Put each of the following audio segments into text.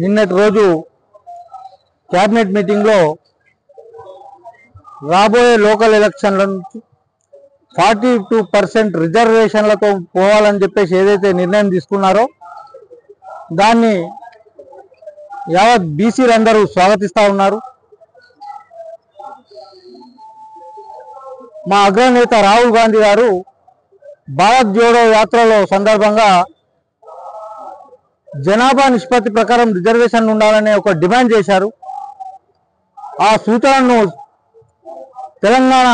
నిన్నటి రోజు cabinet meeting లో రాబోయే లోకల్ ఎలక్షన్ల నుంచి 42% రిజర్వేషన్లతో పోవాలని చెప్పేసి ఏదైతే నిర్ణయం తీసుకున్నారో దాన్ని యావత్ బీసీలందరూ స్వాగతిస్తా ఉన్నారు. మా అగ్రనేత రాహుల్ గాంధీ గారు భారత్ జోడో యాత్రలో సందర్భంగా జనాభా నిష్పత్తి ప్రకారం రిజర్వేషన్ ఉండాలనే ఒక డిమాండ్ చేశారు. ఆ సూచనను తెలంగాణ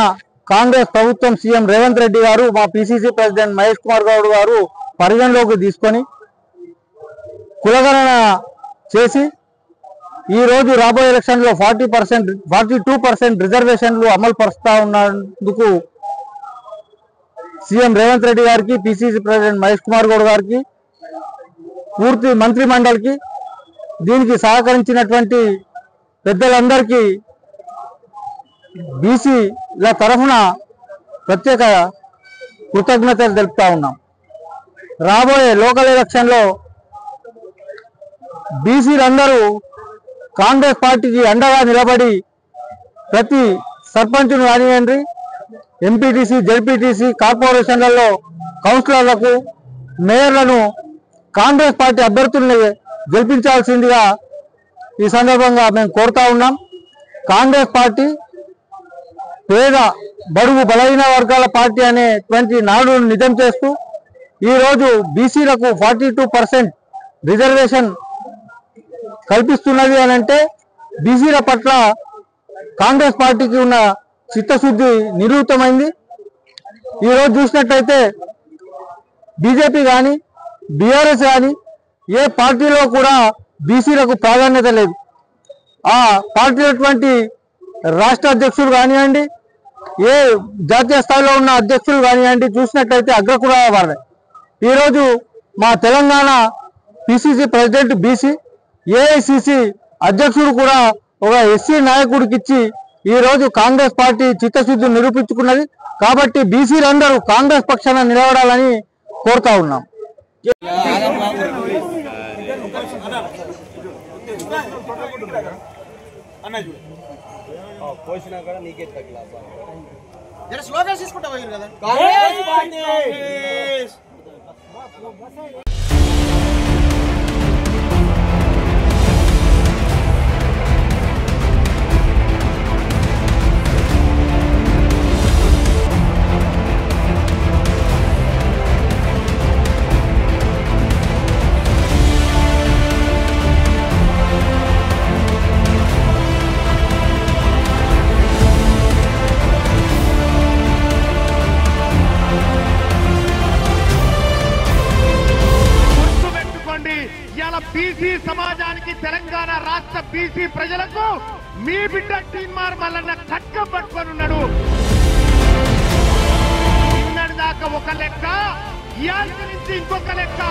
కాంగ్రెస్ ప్రభుత్వం సీఎం రేవంత్ రెడ్డి గారు మా పిసిసి ప్రెసిడెంట్ మహేష్ కుమార్ గౌడ్ గారు పరిగణలోకి తీసుకొని కులగణన చేసి ఈ రోజు రాబోయే ఎలక్షన్లో 42% రిజర్వేషన్లు అమలు పరుస్తా ఉన్నందుకు సీఎం రేవంత్ రెడ్డి గారికి, పిసిసి ప్రెసిడెంట్ మహేష్ కుమార్ గౌడ్ గారికి, పూర్తి మంత్రి మండలికి, దీనికి సహకరించినటువంటి పెద్దలందరికీ బీసీల తరఫున ప్రత్యేక కృతజ్ఞతలు తెలుపుతా ఉన్నాం. రాబోయే లోకల్ ఎలక్షన్లో బీసీలందరూ కాంగ్రెస్ పార్టీకి అండగా నిలబడి ప్రతి సర్పంచ్ను కానివ్వండి, ఎంపీటీసీ, జెడ్పీటీసీ, కార్పొరేషన్లలో కౌన్సిలర్లకు, మేయర్లను కాంగ్రెస్ పార్టీ అభ్యర్థుల్ని గెలిపించాల్సిందిగా ఈ సందర్భంగా మేము కోరుతా ఉన్నాం. కాంగ్రెస్ పార్టీ పేద బడుగు బలహీన వర్గాల పార్టీ అనేటువంటి నాడును నిజం చేస్తూ ఈరోజు బీసీలకు 42% రిజర్వేషన్ కల్పిస్తున్నది అని అంటే బీసీల పట్ల కాంగ్రెస్ పార్టీకి ఉన్న చిత్తశుద్ధి నిరూపితమైంది. ఈరోజు చూసినట్టయితే బీజేపీ కానీ, బీఆర్ఎస్ కానీ ఏ పార్టీలో కూడా బీసీలకు ప్రాధాన్యత లేదు. ఆ పార్టీలటువంటి రాష్ట్ర అధ్యక్షులు కానివ్వండి, ఏ జాతీయ స్థాయిలో ఉన్న అధ్యక్షులు కానివ్వండి చూసినట్టయితే అగ్రకులాల వారే. ఈరోజు మా Telangana PCC president BC, AICC అధ్యక్షుడు కూడా ఒక ఎస్సీ నాయకుడికి ఇచ్చి ఈరోజు కాంగ్రెస్ పార్టీ చిత్తశుద్ధి నిరూపించుకున్నది. కాబట్టి బీసీలందరూ కాంగ్రెస్ పక్షాన నిలబడాలని కోరుతా ఉన్నాం. స్లోగన్స్ తీసుకుంటా కదా. బీసీ సమాజానికి, తెలంగాణ రాష్ట్ర బీసీ ప్రజలకు మీ బిడ్డ టీన్మార్ మల్లన్న ఖడ్గం పట్టుకొని ఉన్నాడు. నిన్నటి దాకా ఒక లెక్క, ఇయాల్టి నుంచి ఇంకొక లెక్క.